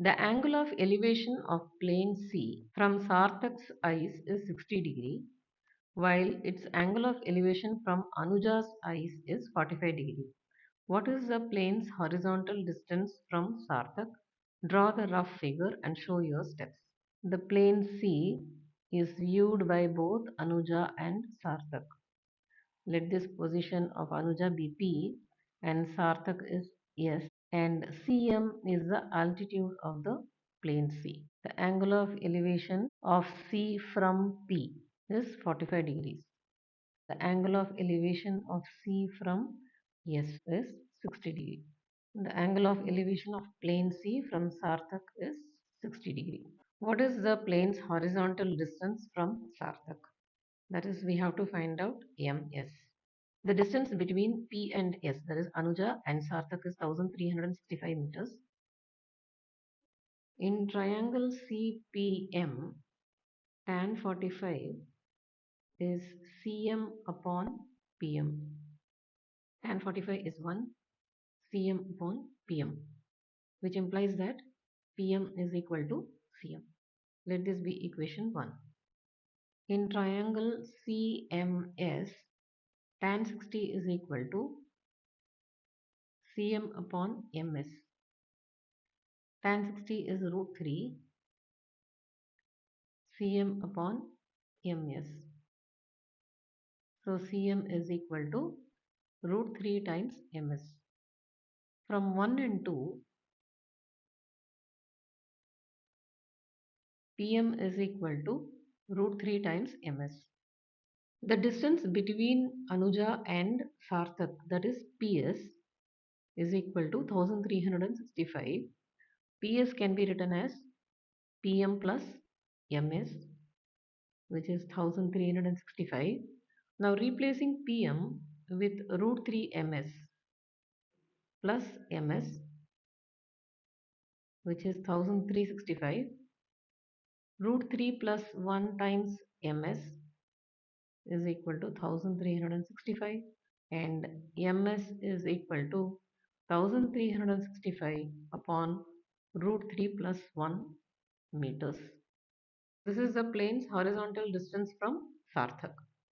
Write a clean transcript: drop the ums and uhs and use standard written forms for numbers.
The angle of elevation of plane C from Sarthak's eyes is 60 degree, while its angle of elevation from Anuja's eyes is 45 degree. What is the plane's horizontal distance from Sarthak? Draw the rough figure and show your steps. The plane C is viewed by both Anuja and Sarthak. Let this position of Anuja be P and Sarthak is S, and Cm is the altitude of the plane C. The angle of elevation of C from P is 45 degrees. The angle of elevation of C from S is 60 degrees. The angle of elevation of plane C from Sarthak is 60 degree. What is the plane's horizontal distance from Sarthak? That is, we have to find out ms. The distance between P and S, that is Anuja and Sarthak, is 1365 meters. In triangle CPM, tan 45 is Cm upon Pm. Tan 45 is 1 Cm upon Pm, which implies that Pm is equal to Cm. Let this be equation 1. In triangle CMS, tan 60 is equal to Cm upon Ms. Tan 60 is root 3 Cm upon Ms. So Cm is equal to root 3 times Ms. From 1 and 2, Pm is equal to root 3 times Ms. The distance between Anuja and Sarthak, that is PS, is equal to 1365. PS can be written as Pm plus Ms, which is 1365. Now replacing Pm with root 3 Ms plus Ms, which is 1365, root 3 plus 1 times Ms is equal to 1365, and Ms is equal to 1365 upon root 3 plus 1 meters. This is the plane's horizontal distance from Sarthak.